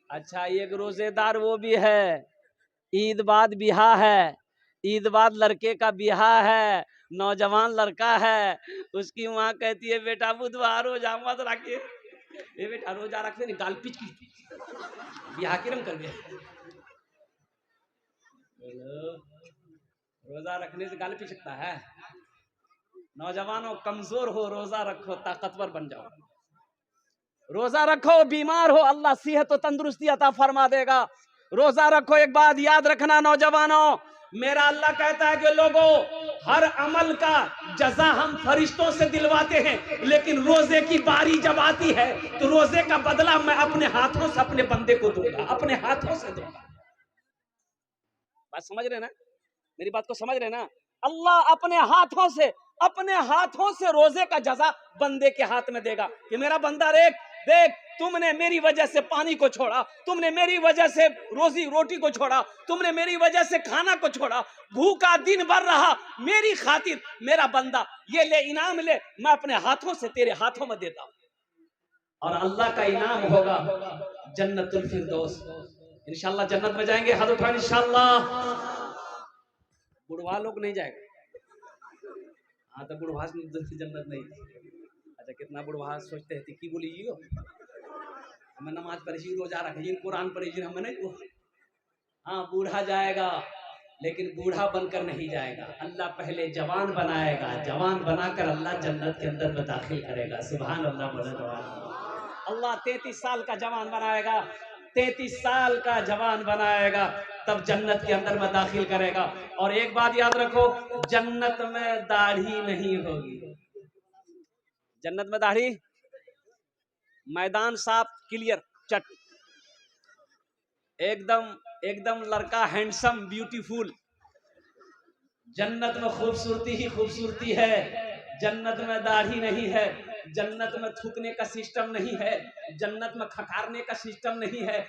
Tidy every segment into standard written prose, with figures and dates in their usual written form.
अच्छा, एक रोजेदार वो भी है, ईद बाद बिहा है, ईद बाद लड़के का बिहा है, नौजवान लड़का है, उसकी माँ कहती है बेटा बुधवार रोजा मत रखिए, ये बेटा रोजा रखते नहीं गाल पिच की बिहा के रंग कर दिया। रोजा रखने से गाल पिचकता है? नौजवानों कमजोर हो, रोजा रखो, ताकतवर बन जाओ। रोजा रखो, बीमार हो अल्लाह सेहत और तंदुरुस्ती अता फरमा देगा। रोजा रखो। एक बात याद रखना नौजवानों, मेरा अल्लाह कहता है कि लोगों, हर अमल का जजा हम फरिश्तों से दिलवाते हैं, लेकिन रोजे की बारी जब आती है तो रोजे का बदला मैं अपने हाथों से अपने बंदे को दूंगा, अपने हाथों से दूंगा। बात समझ रहे ना? मेरी बात को समझ रहे ना? अल्लाह अपने हाथों से रोजे का जजा बंदे के हाथ में देगा कि मेरा बंदा देख तुमने मेरी वजह से पानी को छोड़ा, तुमने मेरी वजह से रोटी को छोड़ा, तुमने मेरी वजह से खाना को छोड़ा, भूखा दिन भर रहा मेरी खातिर, मेरा बंदा ये ले इनाम ले, मैं अपने हाथों से तेरे हाथों में देता हूं। और अल्लाह का इनाम होगा जन्नतुल फिरदौस। इंशाल्लाह जन्नत में जाएंगे, हाथ उठाएं इंशाल्लाह। बुढ़वा लोग नहीं जाएगा। हाँ तो बुढ़वा जन्नत नहीं। अच्छा, कितना बुढ़वा सोचते हैं कि बोली यो हमें नमाज पढ़ी, रोजा रखी, कुरान पढ़ी, हमें नहीं। हाँ, बूढ़ा जाएगा, लेकिन बूढ़ा बनकर नहीं जाएगा। अल्लाह पहले जवान बनाएगा, जवान बनाकर अल्लाह जन्नत के अंदर में दाखिल करेगा। सुभान अल्लाह। अल्लाह 33 साल का जवान बनाएगा, 33 साल का जवान बनाएगा, तब जन्नत के अंदर में दाखिल करेगा। और एक बात याद रखो, जन्नत में दाढ़ी नहीं होगी। जन्नत में दाढ़ी, मैदान साफ क्लियर चट, एकदम लड़का हैंडसम ब्यूटीफुल। जन्नत में खूबसूरती ही खूबसूरती है। जन्नत में दाढ़ी नहीं है, जन्नत में थूकने का सिस्टम नहीं है, जन्नत में खकारने का सिस्टम नहीं है,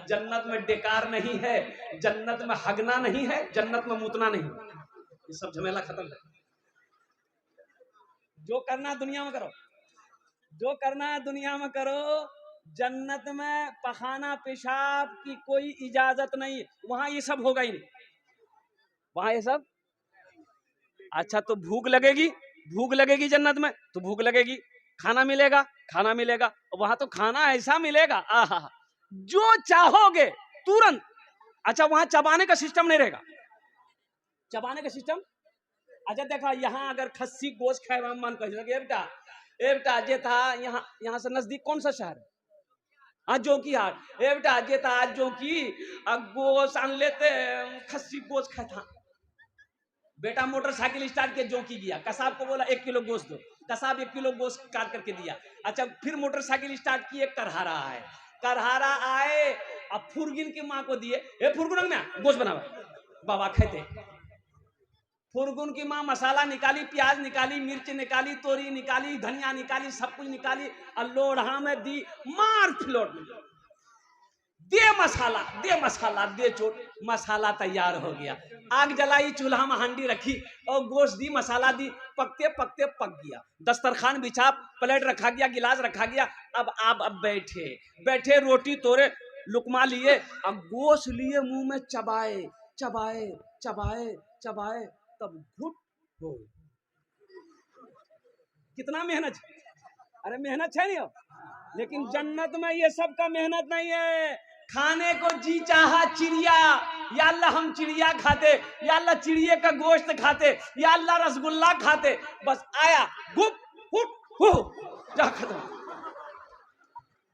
जन्नत में डेकार नहीं है, जन्नत में हगना नहीं है, जन्नत में मुतना नहीं। ये सब झमेला खत्म है। जो करना दुनिया में करो, जो करना है दुनिया में करो। जन्नत में पखाना पेशाब की कोई इजाजत नहीं, वहां ये सब होगा ही नहीं, वहां ये सब। अच्छा, तो भूख लगेगी जन्नत में, तो भूख लगेगी, खाना मिलेगा, वहां तो खाना ऐसा मिलेगा, आहा, जो चाहोगे तुरंत। अच्छा, वहां चबाने का सिस्टम नहीं रहेगा, चबाने का सिस्टम। अच्छा देखा, यहाँ अगर खस्सी गोश्त खाए मन कर बेटा जे था, यहाँ से नजदीक कौन सा शहर है? हाँ, जोकी हाट। बेटा जे था जोकी गोश्त आन लेते, खस्सी गोश्त खाए था। बेटा मोटरसाइकिल स्टार्ट के जोकी गया, कसाब को बोला 1 किलो गोश्त दो, कसाब 1 किलो गोश्त काट करके दिया। अच्छा, फिर मोटरसाइकिल स्टार्ट किए, करहारा आए, अब फुरगिन की माँ को दिए, ए फुरगुन में गोश्त बनावा, बाबा खाते। फुरगुन की माँ मसाला निकाली, प्याज निकाली, मिर्च निकाली, तोरी निकाली, धनिया निकाली, सब कुछ निकाली, और लोढ़ा में दी, मार फिलोट में दे मसाला दे चोट, मसाला तैयार हो गया। आग जलाई, चूल्हा में हांडी रखी और गोश्त दी, मसाला दी, पकते पकते पक गया। दस्तरखान बिछा, प्लेट रखा गया, गिलास रखा गया। अब बैठे रोटी तोड़े, लुकमा लिए, अब गोश्त लिए, मुंह में चबाए, तब घुट हो। कितना मेहनत, अरे मेहनत है नहीं हो, लेकिन जन्नत में ये सब का मेहनत नहीं है। खाने को जी चाहा चिड़िया, या अल्लाह हम चिड़िया खाते, या अल्लाह चिड़िया का गोश्त खाते, या अल्लाह रसगुल्ला खाते, बस आया गुप हुट हो जा, खत्म।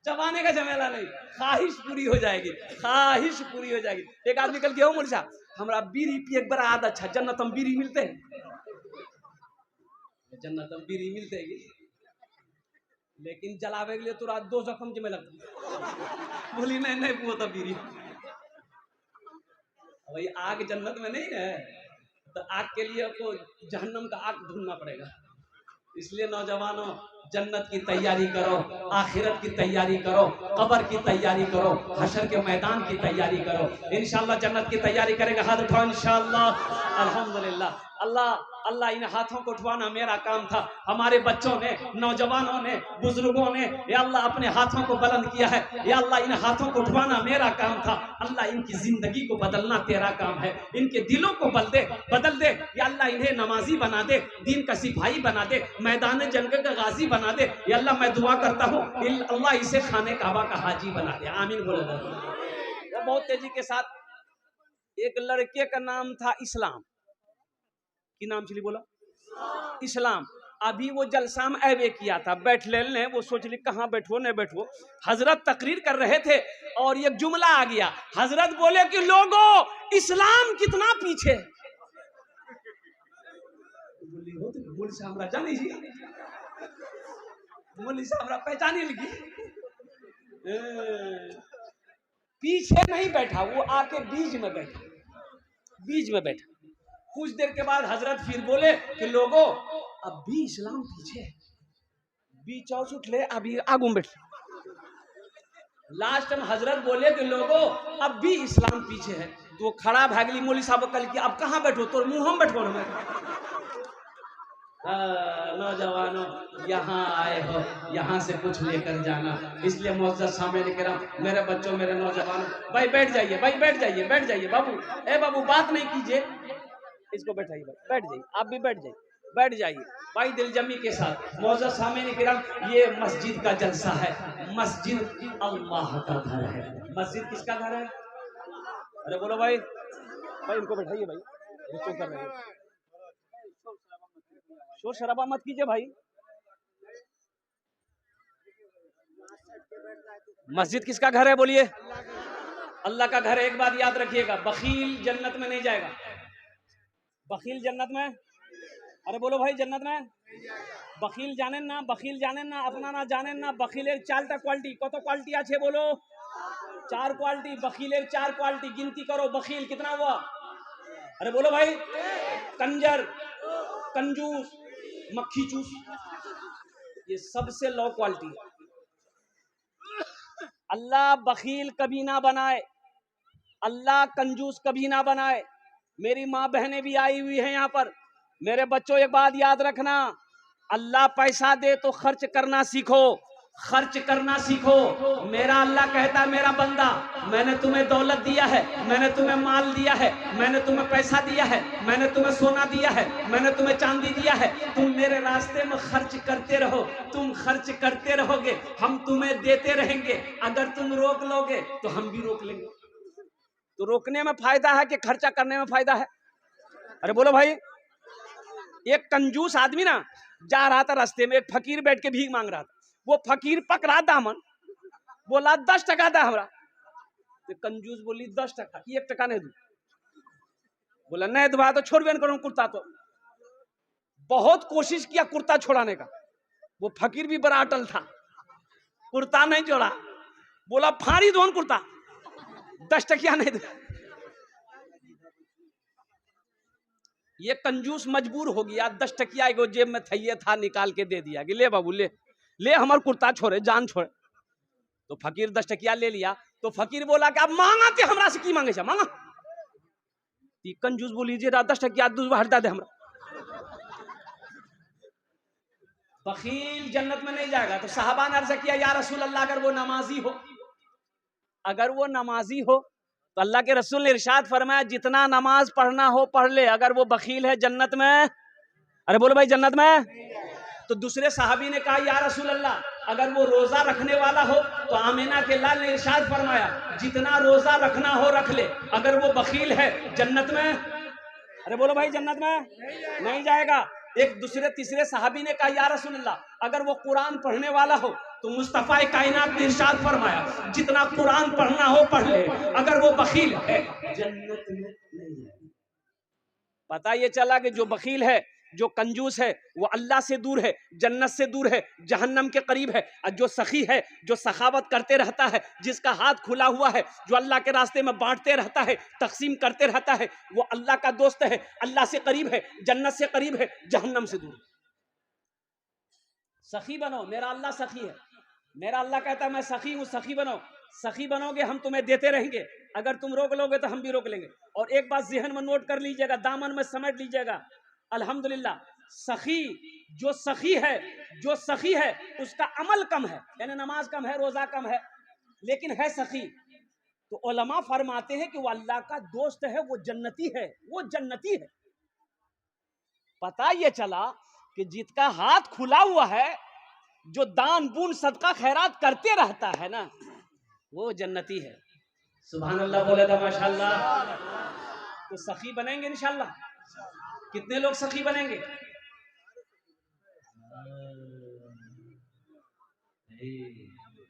चबाने का झमेला नहीं, ख्वाहिश पूरी हो जाएगी। एक आदमी कल गया, मुझे साहब हमारा बीड़ी पिए एक बड़ा आदत अच्छा, जन्नत हम बीड़ी मिलते हैं, लेकिन जलावे के लिए तो रात 2 जख्म में लगता। बोली नहीं वो तो बीड़ी, वही आग जन्नत में नहीं है, तो आग के लिए आपको जहन्नम का आग ढूंढना पड़ेगा। इसलिए नौजवानों, जन्नत की तैयारी करो, आखिरत की तैयारी करो, कब्र की तैयारी करो, हशर के मैदान की तैयारी करो। इंशाअल्लाह जन्नत की तैयारी करेंगे। हाथ उठाओ इंशाअल्लाह। अल्हम्दुलिल्लाह। अल्लाह अल्लाह इन हाथों को उठवाना मेरा काम था। हमारे बच्चों ने, नौजवानों ने, बुजुर्गों ने या अल्लाह अपने हाथों को बुलंद किया है। या अल्लाह इन हाथों को उठवाना मेरा काम था। अल्लाह इनकी जिंदगी को बदलना तेरा काम है। इनके दिलों को बदल दे। या अल्लाह इन्हें नमाजी बना दे, दीन का सिपाही बना दे, मैदान जंग का गाजी बना दे। या अल्लाह मैं दुआ करता हूँ अल्लाह इसे खाने काबा का हाजी बना दे। आमीन बोले। वो बहुत तेजी के साथ एक लड़के का नाम था इस्लाम। की नाम चली बोला इस्लाम। अभी वो जलसा में ऐवे किया था, बैठ ले वो सोच ली कहाँ बैठो नहीं बैठो। हजरत तकरीर कर रहे थे और एक जुमला आ गया। हजरत बोले कि लोगों इस्लाम कितना पीछे। पहचाने लगी। पीछे नहीं बैठा, वो आके बीच में बैठा। कुछ देर के बाद हजरत फिर बोले कि लोगों अब भी इस्लाम पीछे है। बीच उठ ले अभी आगू में बैठ। लास्ट में हजरत बोले कि लोगों अब भी इस्लाम पीछे है। तो खड़ा भागली मौली साहब कल की अब कहाँ बैठो, तो मुंह हम बैठो। नौजवानों यहाँ आए हो, यहाँ से कुछ लेकर जाना। इसलिए मुअज़्ज़ज़ सामईन किराम, मेरे बच्चों, मेरे नौजवानों, भाई बैठ जाइए, बैठ जाइए बाबू। ए बाबू बात नहीं कीजिए, इसको बैठाइए, बैठ जाइए, आप भी बैठ जाइए भाई दिलजमी के साथ। मुअज़्ज़ज़ सामईन किराम, ये मस्जिद का जलसा है। मस्जिद अल्लाह का घर है। मस्जिद किसका घर है? अरे बोलो भाई इनको बैठाइए भाई, बच्चों कर रहे हैं। शोर शराबा मत कीजिए भाई। मस्जिद किसका घर है बोलिए? अल्लाह का घर है। एक बात याद रखिएगा, बखील जन्नत में नहीं जाएगा। बखील जन्नत में, अरे बोलो भाई जन्नत में बखील जाने ना, अपना ना जाने ना। बखीलेर 4टा क्वालिटी, कत क्वालिटी आछे बोलो? 4 क्वालिटी। बखीलेर 4 क्वालिटी गिनती करो। बखील कितना हुआ? अरे बोलो भाई, कंजर, कंजूस, मक्खी चूस, ये सबसे लो क्वालिटी है। अल्लाह बखील कभी ना बनाए, अल्लाह कंजूस कभी ना बनाए। मेरी माँ बहनें भी आई हुई हैं यहाँ पर। मेरे बच्चों एक बात याद रखना, अल्लाह पैसा दे तो खर्च करना सीखो, खर्च करना सीखो। मेरा अल्लाह कहता है मेरा बंदा, मैंने तुम्हें दौलत दिया है, मैंने तुम्हें माल दिया है, मैंने तुम्हें पैसा दिया है, मैंने तुम्हें सोना दिया है, मैंने तुम्हें चांदी दिया है। तुम मेरे रास्ते में खर्च करते रहो, तुम खर्च करते रहोगे, हम तुम्हें देते रहेंगे। अगर तुम रोक लोगे तो हम भी रोक लेंगे। तो रोकने में फायदा है कि खर्चा करने में फायदा है? अरे बोलो भाई। एक कंजूस आदमी ना जा रहा था रास्ते में, एक फकीर बैठ के भीख मांग रहा था। वो फकीर पकड़ा दामन, बोला 10 टका दा हमरा। तो कंजूस बोली 10 टका, 1 टका नहीं दूं। बोला नहीं दुआ तो छोड़ भी करूं कुर्ता। तो बहुत कोशिश किया कुर्ता छोड़ाने का, वो फकीर भी बड़ा अटल था, कुर्ता नहीं छोड़ा। बोला फाड़ी दो कुर्ता, 10 टकिया नहीं दूं। ये कंजूस मजबूर हो गया, 10 टकिया एगो जेब में था निकाल के दे दिया कि ले बाबू ले हमार कुर्ता छोड़े, जान छोड़े। तो फकीर 10 टकिया ले लिया। तो फकीर बोला कि अब मांगा ते हमरा से की मांगे छे, मांगा। कंजूस बोली जे 10 टकिया दूसरा हटा दे हमरा। बखील जन्नत में नहीं जाएगा। तो साहबा ने अर्ज किया या रसूल अल्लाह, अगर वो नमाजी हो तो अल्लाह के रसूल ने इरशाद फरमाया जितना नमाज पढ़ना हो पढ़ ले, अगर वो बखील है जन्नत में। अरे बोलो भाई जन्नत में। तो दूसरे साहबी ने कहा या रसूल अल्लाह, अगर वो रोजा रखने वाला हो तो आमिना के लाल ने इरशाद फरमाया जितना रोजा रखना हो रख ले, अगर वो बखील है जन्नत में। अरे बोलो भाई जन्नत में नहीं जाएगा। एक दूसरे तीसरे साहबी ने कहा या रसूल अल्लाह, अगर वो कुरान पढ़ने वाला हो तो मुस्तफा कायनात ने इरशाद फरमाया जितना कुरान पढ़ना हो पढ़ ले, अगर वो बखील है जन्नत में नहीं जाएगा। पता ये चला कि जो बखील है, जो कंजूस है, वो अल्लाह से दूर है, जन्नत से दूर है, जहन्नम के करीब है। और जो सखी है, जो सखावत करते रहता है, जिसका हाथ खुला हुआ है, जो अल्लाह के रास्ते में बांटते रहता है, तकसीम करते रहता है, वो अल्लाह का दोस्त है, अल्लाह से करीब है, जन्नत से करीब है, जहन्नम से दूर। सखी बनो, मेरा अल्लाह सखी है। मेरा अल्लाह कहता है मैं सखी हूं, सखी बनो। सखी बनोगे हम तुम्हें देते रहेंगे, अगर तुम रोक लोगे तो हम भी रोक लेंगे। और एक बात ज़हन में नोट कर लीजिएगा, दामन में समेट लीजिएगा, अल्हम्दुलिल्लाह सखी जो सखी है, जो सखी है उसका अमल कम है, यानी नमाज कम है, रोजा कम है, लेकिन है सखी। तो उलमा फरमाते हैं कि वो अल्लाह का दोस्त है, वो जन्नती है, वो जन्नती है। पता ये चला कि जिसका हाथ खुला हुआ है, जो दान पुण्य सदका खैरात करते रहता है ना, वो जन्नती है। सुभान अल्लाह बोले था माशाल्लाह। तो सखी बनेंगे इंशाल्लाह। कितने लोग सखी बनेंगे?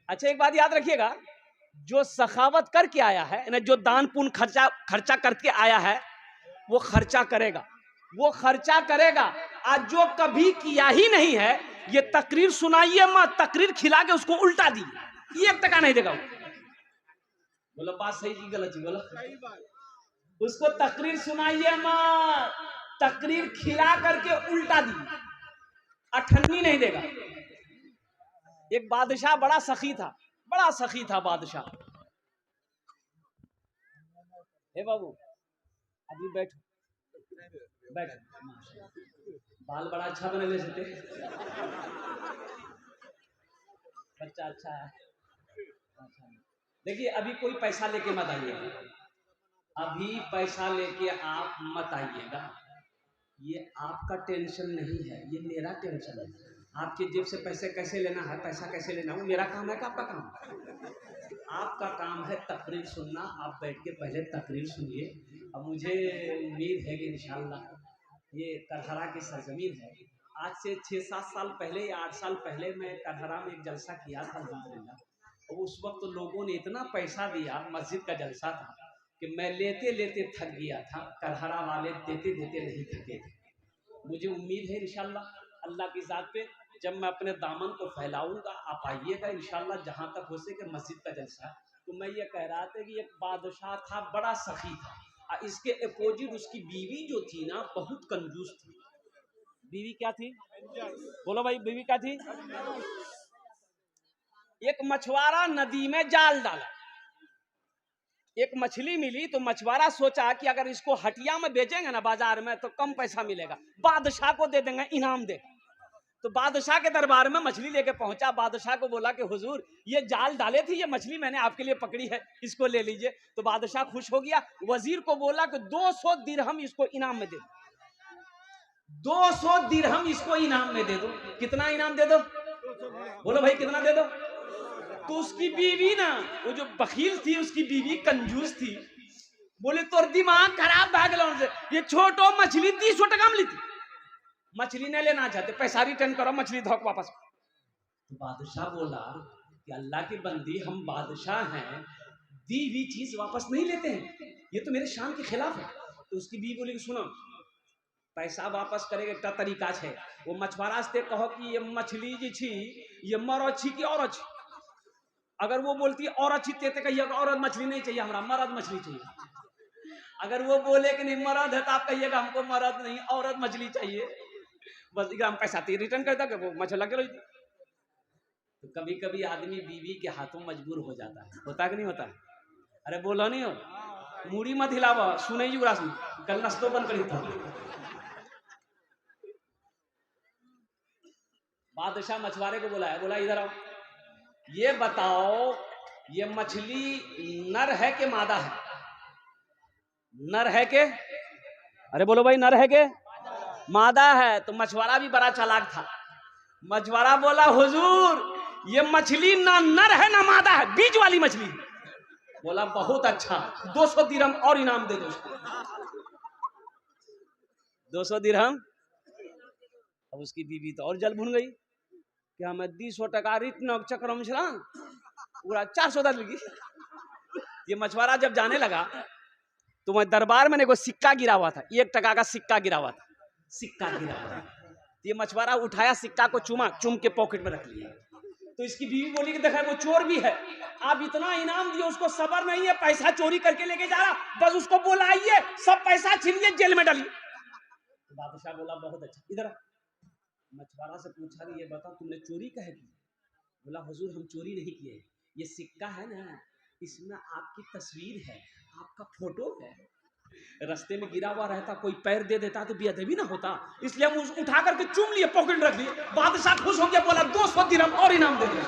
अच्छा एक बात याद रखिएगा, जो सखावत करके आया है ना, जो दान पुण्य खर्चा करके आया है, वो खर्चा करेगा, वो खर्चा करेगा। आज जो कभी किया ही नहीं है, ये तकरीर सुनाइए मत, तकरीर खिला के उसको उल्टा दी, 1 टका नहीं देगा। बोलो बात सही की गलत? बोलो उसको तकरीर सुनाइए मत, तकरीर खिला करके उल्टा दी, अठन्नी नहीं देगा। एक बादशाह बड़ा सखी था, बड़ा सखी था बादशाह। हे बाबू अभी बैठो, बैठो, बाल बड़ा अच्छा बने ले सकते, बच्चा अच्छा है। देखिए अभी कोई पैसा लेके मत आइएगा, अभी पैसा लेके आप मत आइएगा, ये आपका टेंशन नहीं है, ये मेरा टेंशन है। आपकी जेब से पैसे कैसे लेना है, पैसा कैसे लेना है, वो मेरा काम है कि आपका काम है? आपका काम है तकरीर सुनना। आप बैठ के पहले तकरीर सुनिए। अब मुझे उम्मीद है कि इंशाअल्लाह ये करहरा की सरजमीन है। आज से 6-7 साल पहले या 8 साल पहले मैं करहरा में एक जलसा किया था अल्हम्दुलिल्लाह। और उस वक्त तो लोगों ने इतना पैसा दिया, मस्जिद का जलसा था, कि मैं लेते लेते थक गया था, करहरा वाले देते देते नहीं थके थे। मुझे उम्मीद है इंशाअल्लाह अल्लाह की ज़ात पे, जब मैं अपने दामन को फैलाऊंगा आप आइएगा इंशाअल्लाह, जहाँ तक हो सके मस्जिद का जलसा। तो मैं ये कह रहा था कि एक बादशाह था, बड़ा सखी था, इसके अपोजिट उसकी बीवी जो थी ना, बहुत कंजूस थी। बीवी क्या थी? बोलो भाई, बीवी क्या थी? एक मछुआरा नदी में जाल डाला, एक मछली मिली, तो मछुआरा सोचा कि अगर इसको हटिया में बेचेंगे ना बाजार में तो कम पैसा मिलेगा, बादशाह को दे देंगे, इनाम दे। तो बादशाह के दरबार में मछली लेके पहुंचा, बादशाह को बोला कि हुजूर ये जाल डाले थी, ये मछली मैंने आपके लिए पकड़ी है, इसको ले लीजिए। तो बादशाह खुश हो गया, वजीर को बोला कि 200 दिरहम इसको इनाम में दे दो, 200 दिरहम इसको इनाम में दे दो। कितना इनाम दे दो? बोलो भाई कितना दे दो? तो उसकी बीवी ना, वो जो बखील थी उसकी बीवी कंजूस थी, बोले तोर दिमाग खराब भाग लो से, ये छोटो मछली 300 टका में ली थी, मछली नहीं लेना चाहते, पैसा रिटर्न करो, मछली धोक वापस। तो बादशाह बोला कि अल्लाह की बंदी, हम बादशाह हैं, दी हुई चीज वापस नहीं लेते हैं, ये तो मेरे शान के खिलाफ है। तो उसकी बीवी बोली कि सुनो, पैसा वापस करेगा एक तरीका है, वो मछुआरा से कहो कि ये मछली जी छी, ये मर अच्छी की और अच्छी। अगर वो बोलती है और अच्छी तेते कहिएगा औरत मछली नहीं चाहिए, हमारा मर्द मछली चाहिए। अगर वो बोले कि नहीं मर्द है तो आप कहिएगा हमको मर्द नहीं औरत मछली चाहिए, बस हम पैसा रिटर्न करता कि वो मछला के। तो कभी कभी आदमी बीवी के हाथों मजबूर हो जाता है, होता कि नहीं होता? अरे बोलो नहीं हो, मूड़ी मत हिलावा, सुने जी उरास में कल नस्तो बंद करी था। बादशाह मछुआरे को बुलाया, बोला इधर आओ, ये बताओ ये मछली नर है के मादा है? नर है के? अरे बोलो भाई, नर है के मादा है? तो मछुआरा भी बड़ा चालाक था, मछुआरा बोला हुजूर ये मछली ना नर है ना मादा है, बीज वाली मछली। बोला बहुत अच्छा, 200 दिरहम और इनाम दे दो उसको। 200 दिरहम। अब उसकी बीवी तो और जल भुन गई कि हमें 200 टका रिटर्न चक्र में छला पूरा 400 लगी। ये मछुआरा जब जाने लगा तो मैं दरबार में को सिक्का गिरा हुआ था, 1 टका का सिक्का गिरा हुआ था, सिक्का गिरा हुआ था। ये मछुआरा उठाया, सिक्का को चुमा, चुम के पॉकेट में रख लिया। तो इसकी बीवी बोली कि देखा वो चोर भी है, आप इतना इनाम दिए उसको सबर नहीं है, पैसा चोरी करके लेके जा रहा, बस उसको बुलाइए, सब पैसा छीनिए, जेल में डालिए। तो बादशाह बोला बहुत अच्छा, इधर मछुआरा से पूछा कि ये बता तुमने चोरी कहे की? बोला हुजूर हम चोरी नहीं किए, ये सिक्का है ना इसमें आपकी तस्वीर है, आपका फोटो है, रास्ते में गिरा हुआ रहता कोई पैर दे देता तो बेअदबी ना होता, इसलिए हम उठा करके चूम लिए, पॉकेट रख दिए। बादशाह खुश हो गया, बोला 200 दिरहम और इनाम दे दे।